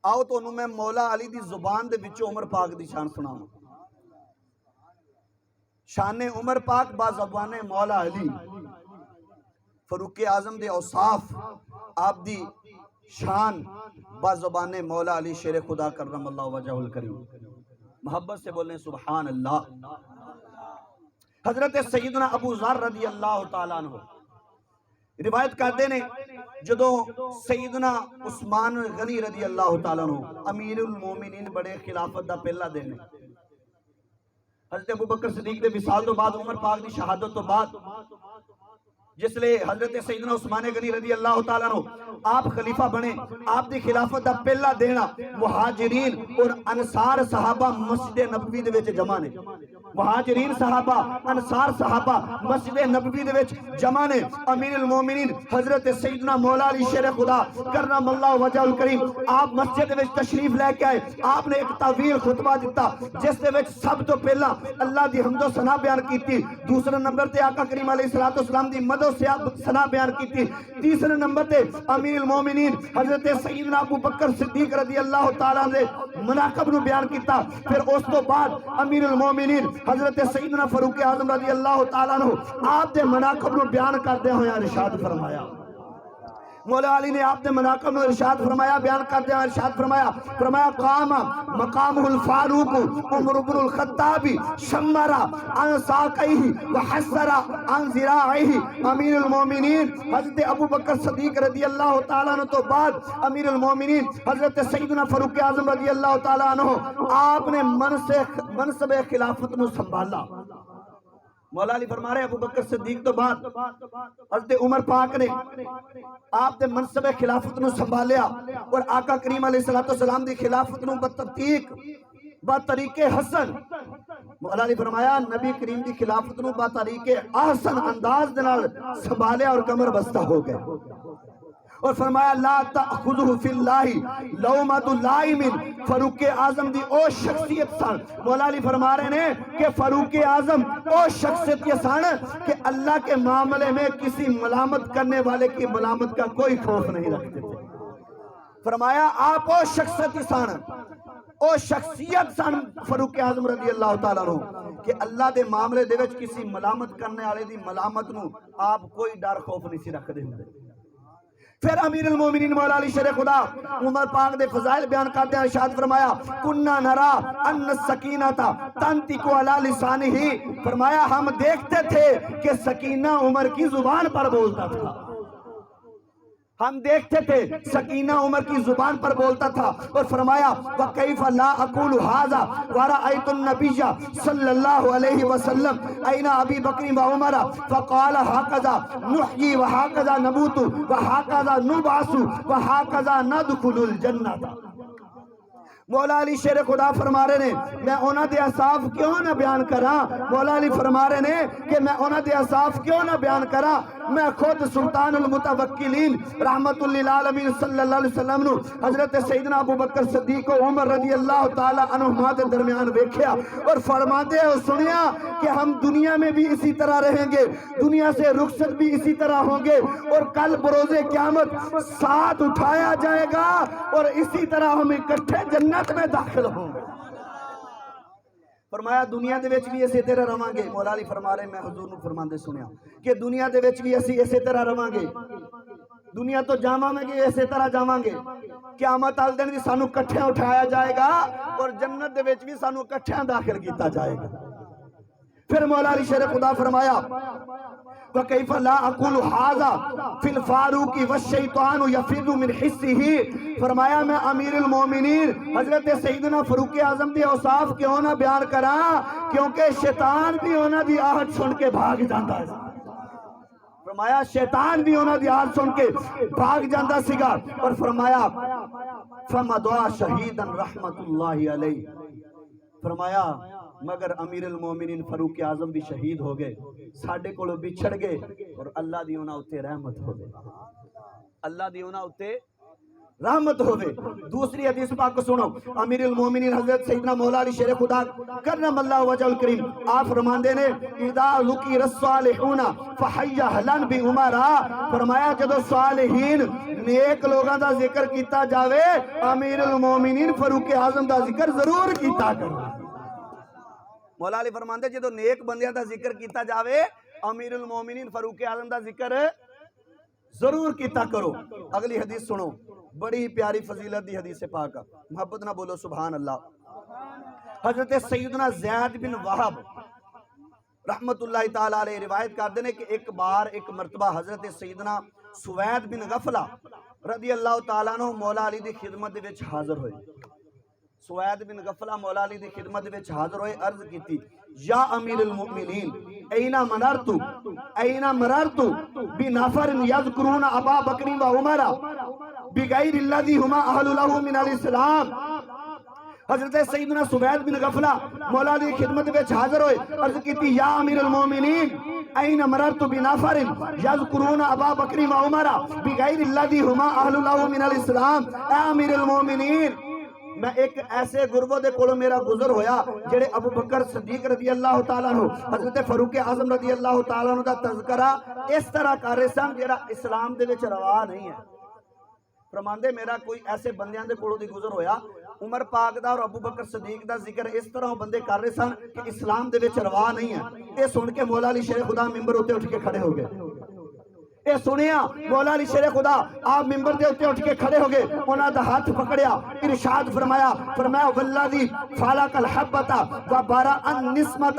آؤ تو میں مولا علی دی زبان دے وچوں عمر پاک دی شان سناواں. شان عمر پاک با زبان مولا علی، فاروق اعظم دے اوصاف، آپ دی شان با زبان مولا علی شیر خدا کرم اللہ وجہ الکریم. محبت سے بولیں سبحان اللہ. حضرت سیدنا ابو ذر رضی اللہ تعالیٰ عنہ روایت کرتے ہیں جدو سیدنا عثمان غنی رضی اللہ تعالیٰ عنہ امیر المومنین بڑے خلافت دا پہلا دن ہے. حضرت ابو بکر صدیق دے وصال تو بعد، عمر پاک دی شہادت تو بعد، جس لئے حضرت سیدنا عثمان غنی رضی اللہ تعالیٰ عنہ آپ خلیفہ بنے، آپ دی خلافت دا پہلا دینا مہاجرین اور انصار صحابہ مسجد نبوی دے وچ جمع نے. مہاجرین صحابہ، انصار صحابہ مسجد نبوی دے وچ جمع نے. امیر المومنین حضرت سیدنا مولا علی شیر خدا کرم اللہ وجہ الکریم آپ مسجد دے وچ تشریف لے کے آئے. آپ نے ایک طویل خطبہ دیتا جس دے وچ سب تو پہلا اللہ دی حمد و ثنا بیان کیتی، دوسرے نمبر تے آقا کریم علیہ السلام دی مدد و ثنا بیان کیتی، تیسرے نمبر تے امیر المومنین حضرت سیدنا ابو بکر صدیق رضی اللہ تعالیٰ نے مناقب نو بیان کیتا. پھر اس تو بعد امیر المومنین حضرت سیدنا فاروق اعظم رضی اللہ تعالیٰ عنہ آپ دے مناقب نو بیان کردے ہوئے ارشاد فرمایا. مولا علی نے آپ نے مناقب نو ارشاد فرمایا، بیان کردے ہوئے ارشاد فرمایا قام مقامہ الفاروق عمر بن الخطاب شمرا عن ساقیہ وحسرا عن ذراعیہ. امیر المومنین حضرت ابو بکر صدیق رضی اللہ تعالیٰ عنہ تو بعد امیر المومنین حضرت سیدنا فاروق اعظم رضی اللہ تعالیٰ عنہ آپ نے منصب خلافت نو سنبھالا. مولا علی فرما رہے ابو بکر صدیق تو بعد حضرت عمر پاک نے آپ نے منصب خلافت نو سنبھالیا اور آقا کریم علیہ السلام دی خلافت نو بطریق حسن. مولا علی فرمایا نبی کریم دی خلافت نو بطریق احسن انداز دنال سنبھالیا اور کمر بستہ ہو گئے. اور فرمایا لا تأخذہ فی اللہ لومۃ لائم. فاروق اعظم دی او شخصیت سن. مولا علی فرما رہے ہیں کہ فاروق اعظم او شخصیت یہ سن کہ اللہ کے معاملے میں کسی ملامت کرنے والے کی ملامت کا کوئی خوف نہیں رکھتے تھے. فرمایا آپ او شخصیت سن، او شخصیت سن فاروق اعظم رضی اللہ تعالیٰ عنہ کہ اللہ دے معاملے دے وچ کسی ملامت کرنے والے دی ملامت نو آپ کوئی ڈر خوف نہیں سی رکھتے ہوندے. پھر امیر المومنین مولا علی شیر خدا عمر پاک دے فضائل بیان کرتے ہیں ارشاد فرمایا کننا نرا ان السکینہ تنطق علی لسانہ. فرمایا ہم دیکھتے تھے کہ سکینہ عمر کی زبان پر بولتا تھا. ہم دیکھتے تھے سکینہ عمر کی زبان پر بولتا تھا. اور فرمایا وَكَيْفَ لَا أَقُولُ هَذَا وَرَأَيْتُ النَّبِيَّ صلی اللہ علیہ وسلم أَيْنَ أَبِي بَكْرٍ وَعُمَرَ فَقَالَ هَكَذَا نُحْيِي وَهَكَذَا نَمُوتُ وَهَكَذَا نُبْعَثُ وَهَكَذَا نَدْخُلُ الْجَنَّةَ. مولا علی شیر خدا فرما رہے ہیں میں انہاں دے اصاف کیوں نہ بیان کراں. مولا علی فرما رہے ہیں کہ میں انہاں دے اصاف کیوں نہ بیان کراں. میں خود سلطان المتوکلین رحمت للعالمین صلی اللہ علیہ وسلم نو حضرت سیدنا ابو بکر صدیق و عمر رضی اللہ تعالی عنہما دے درمیان ویکھیا اور فرماتے اور سنیا کہ ہم دنیا میں بھی اسی طرح رہیں گے، دنیا سے رخصت بھی اسی طرح ہوں گے اور کل بروز قیامت ساتھ اٹھایا جائے گا اور اسی طرح ہم اکٹھے جنت میں داخل ہوں گے. فرمایا دنیا دے وچ بھی اسی طرح رہاں گے. مولا علی فرما رہے میں حضور نو فرماندے سنیا کہ دنیا دے وچ بھی اسی طرح رہاں گے، دنیا تو جاواں گے اسی طرح جاواں گے. قیامت والے دن بھی سانو اکٹھے اٹھایا جائے گا اور جنت دے وچ بھی سانو اکٹھے داخل کیتا جائے گا. پھر مولا علی شیر خدا فرمایا وَكَيْفَ لَا أَقُولُ هَذَا فِي الْفَارُوقِ وَالشَّيْطَانُ يَفِرُّ مِنْ حِسِّهِ. فرمایا میں امیر المومنین حضرت سیدنا فاروق اعظم دی اوصاف کیوں نہ بیان کراں کیونکہ شیطان بھی انہاں دی آہٹ سن کے بھاگ جاندا ہے. فرمایا شیطان بھی انہاں دی آہٹ سن کے بھاگ جاندا سیگا. اور فرمایا فَمَضَىٰ شَهِيدًا رحمت اللہ علیہ. فرمایا مگر امیر المومنین فاروق اعظم بھی شہید ہو گئے، ساڑھے کولو بچھڑ گئے اور اللہ دی انہاں اتے رحمت ہو گئے. اللہ دی انہاں اتے رحمت ہوئے. دوسری حدیث پاک کو سنو. امیر المومنین حضرت سیدنا مولا علی شیر خدا کرم اللہ وجہ الکریم آپ فرماندے نے اذا ذکر الصالحون فحی اہلا بعمرا. فرمایا جدو صالحین نیک لوگاں دا ذکر کیتا جاوے امیر المومنین فاروق اعظم دا ذکر ضرور کیتا کرو۔ مولا علی فرماندے جدو نیک بندیاں دا ذکر کیتا جاوے امیر المومنین فاروق اعظم دا ذکر ضرور کیتا کرو۔ اگلی حدیث سنو، بڑی پیاری فضیلت دی حدیث پاک، محبت نہ بولو سبحان اللہ۔ حضرت سیدنا زید بن وہب رحمت اللہ تعالیٰ علیہ روایت کر دینے کہ ایک بار ایک مرتبہ حضرت سیدنا سوید بن غفلہ رضی اللہ تعالیٰ عنہ مولا علی دی خدمت وچ حاضر ہوئے۔ سوید بن غفلہ مولا علی دی خدمت وچ حاضر ہوئے، عرض کیتی یا امیر المؤمنین اینا مررتو بنفر یذکرون ابا بکر و عمر بغیر الذی ہما اہل له من الاسلام۔ حضرت سیدنا سوید بن غفلہ مولا علی خدمت وچ حاضر ہوئے، عرض کیتی یا امیر المؤمنین این مررت بنفر یذکرون ابا بکر و عمر بغیر الذی ہما اہل له من الاسلام۔ اے امیر المؤمنین، میں ایک ایسے گروہ دے کولوں میرا گزر ہویا جڑے ابو بکر صدیق رضی اللہ تعالیٰ عنہ، حضرت فاروق اعظم رضی اللہ تعالیٰ عنہ دا تذکرہ اس طرح کر رہے سن جڑا اسلام دے وچ روا نہیں ہے۔ فرماندے میرا کوئی ایسے بندیاں دے کولوں دی گزر ہویا، عمر پاک دا اور ابو بکر صدیق دا ذکر اس طرح بندے کر رہے سن کہ اسلام دے وچ روا نہیں ہے۔ یہ سن کے مولا علی شیر خدا ممبر ہوتے اٹھ کے کھڑے ہو گئے۔ اے سنیا مولا علی شیر خدا آپ ممبر دے اٹھ کے کھڑے ہو گئے، انہاں دا ہاتھ پکڑیا، ارشاد فرمایا والذی فالق الحبۃ وبرأ النسمۃ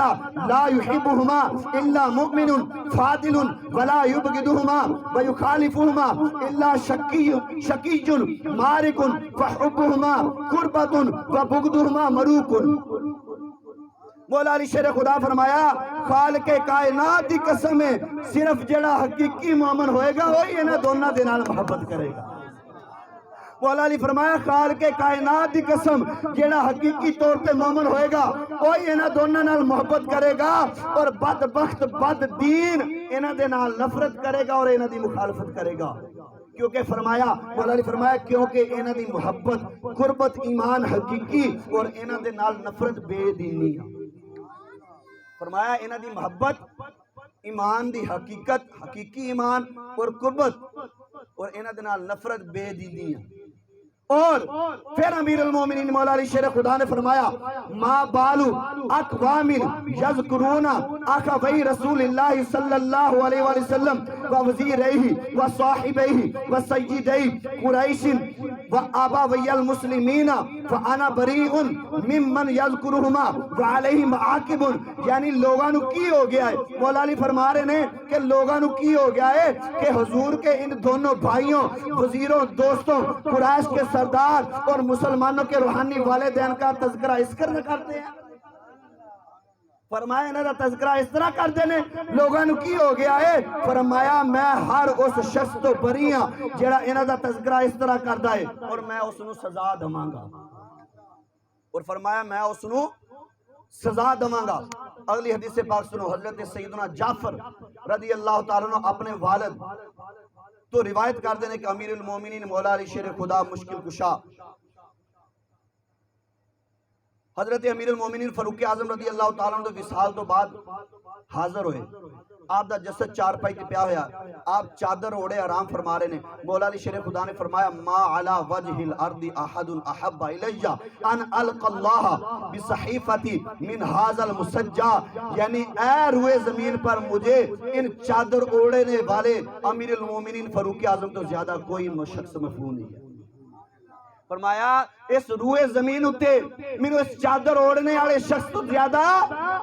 لا يحبهما الا مؤمن فاضل ولا يبغضهما ويخالفهما الا شقي مارق فحبهما قربۃ وبغضهما مروق۔ مولا علی شیر خدا فرمایا خالق کائنات دی قسم ہے، صرف جڑا حقیقی مومن ہوئے گا وہی انہاں دونوں دے نال محبت کرے گا۔ مولا علی فرمایا خالق کائنات دی قسم جڑا حقیقی طور پہ مومن ہوئے گا وہی انہاں دونوں نال محبت کرے گا، اور بدبخت بد دین انہاں دے نال نفرت کرے گا اور انہاں دی مخالفت کرے گا۔ کیونکہ فرمایا مولا علی فرمایا کیونکہ انہاں دی محبت قربت ایمان حقیقی اور انہاں دے نال نفرت بے دینی۔ فرمایا انہاں دی محبت ایمان دی حقیقت حقیقی ایمان اور قربت، اور انہاں دے نال نفرت بے دینی ہے۔ اور پھر امیر المومنین مولا علی شیر خدا نے فرمایا ما بالو اقوام یذکرون اخوی رسول اللہ صلی اللہ علیہ وآلہ وسلم و وزیرہ و صاحبہ و سیدہ قریش و ابوی المسلمین فانا بریء ممن یذکرہما وعلیہم عاقب۔ یعنی لوگانو کی ہو گیا ہے، مولا علی فرما رہے ہیں کہ لوگانو کی ہو گیا ہے کہ حضور کے ان دونوں بھائیوں وزیروں دوستوں قریش کے سردار اور مسلمانوں کے روحانی والدین کا تذکرہ اس طرح کرتے ہیں۔ فرمایا انہاں دا تذکرہ اس طرح کر دینے لوگاں نو کی ہو گیا ہے؟ فرمایا میں ہر اس شخص تو بری ہاں جڑا انہاں دا تذکرہ اس طرح کردا ہے اور میں اس نو سزا دواں گا۔ اور فرمایا میں اس نو سزا دواں گا۔ اگلی حدیث پاک سنو، حضرت سیدنا جعفر رضی اللہ تعالیٰ عنہ اپنے والد تو روایت کر دینے کہ امیر المومنین مولا علی شیر خدا مشکل کشا حضرت امیر المومنین فاروق اعظم رضی اللہ تعالیٰ عنہ وصال تو بعد حاضر ہوئے، آپ دا جسد چار پائی تے پیا ہویا، آپ چادر اوڑے آرام فرما رہے نے۔ مولا علی شیر خدا نے فرمایا ما علی وجہ الارض احد احب الی ان القى اللہ بصحیفتی من ھذا المسجع، یعنی اے روئے زمین پر مجھے ان چادر اوڑے والے امیر المومنین فاروق اعظم تو زیادہ کوئی شخص محبوب نہیں ہے۔ فرمایا اس روئے زمین اتے مینوں اس چادر اوڑنے والے شخص تو زیادہ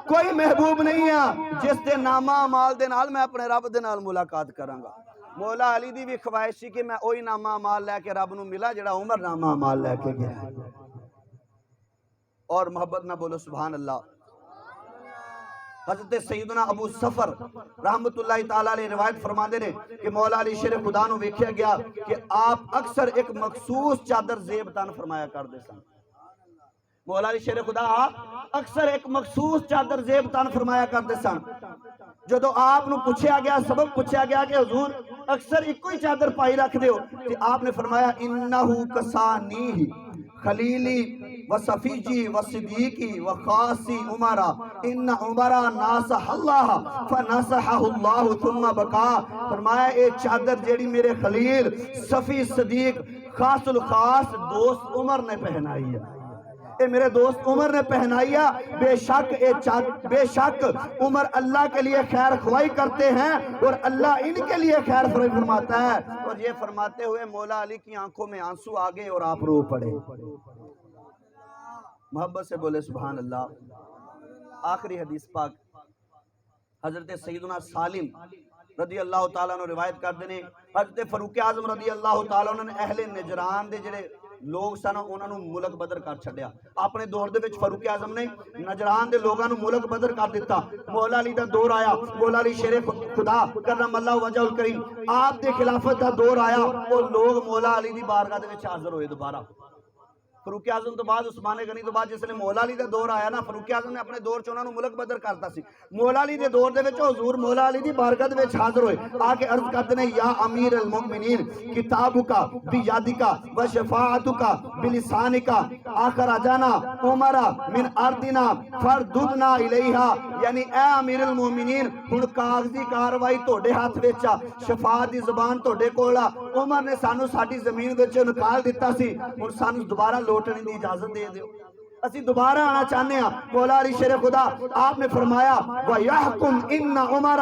کوئی محبوب نہیں ہے جس دے نامہ مال دے نال میں اپنے رب دے نال ملاقات کراں گا۔ مولا علی دی بھی خواہش سی کہ میں اوہی نامہ مال لے کے رب نو ملا جڑا عمر نامہ مال لے کے گیا ہے۔ اور محبت نہ بولو سبحان اللہ۔ حضرت سیدنا ابو سفر رحمت اللہ تعالیٰ علیہ روایت فرما دے نے کہ مولا علی شیر خدا نو ویکھیا گیا کہ آپ اکثر ایک مخصوص چادر زیب تن فرمایا کر دے سن۔ مولا علی شیر خدا اکثر ایک مخصوص چادر زیب تن فرمایا کر دے سن۔ جدو آپ نو پوچھیا گیا، سبب پوچھیا گیا کہ حضور اکثر ایک کوئی چادر پائی رکھ دے ہو، کہ آپ نے فرمایا انہو کسانی خلیلی و صفیجی و صدیقی و خاصی عمرہ ان عمرہ ناصح اللہ فنصحہ اللہ ثم بکا. فرمایا اے چادر جیڑی میرے خلیل صفی صدیق خاص الخاص دوست عمر نے پہنائی ہے، اے میرے دوست عمر نے پہنائی ہے. بے شک عمر اللہ کے لیے خیر خواہی کرتے ہیں اور اللہ ان کے لیے خیر خواہی فرماتا ہے. اور یہ فرماتے ہوئے مولا علی کی آنکھوں میں آنسو آگے اور آپ رو پڑے. محبت سے بولے سبحان اللہ. آخری حدیث پاک حضرت سیدنا سالم رضی اللہ تعالیٰ عنہ روایت کر دینے حضرت فاروق اعظم رضی اللہ تعالیٰ عنہ نے اہل نجران دے جڑے لوگ سن انہاں نو ملک بدر کر چھڈیا. اپنے دور دے وچ فاروق اعظم نے نجران دے لوگاں نو ملک بدر کر دیتا. مولا علی دا دور آیا، مولا علی شیر خدا کرم اللہ وجہ الکریم آپ دے خلافت دا دور آیا اور لوگ مولا علی دی بارگاہ دے وچ حاضر ہوئے دوبارہ. فاروق اعظم تو بعد عثمان غنی تو بعد جس نے مولا علی دا دور آیا نا، فاروق اعظم نے اپنے دور چ انہاں نو ملک بدر کرتا سی. مولا علی دے دور دے وچ حضور مولا علی دی بارگاہ دے وچ حاضر ہوئے، آ کے عرض کرتے نے یا امیر المؤمنین کتابک بیادک و شفاعتک بلسانک اخرجنا عمر من ارضنا فرددنا الیہا. یعنی اے امیر المؤمنین ہن کاغذی کاروائی تہاڈے ہاتھ وچ آ، شفاعت دی زبان تہاڈے کول آ. عمر نے سانو ساڈی زمین وچ نکال دیتا سی، ہن سانو دوبارہ لوٹنے دی اجازت دے دیو، اسی دوبارہ آنا چاہنے ہیں. مولا علی شیر خدا آپ نے فرمایا وَيَحْكُمْ إِنَّ عُمَرَ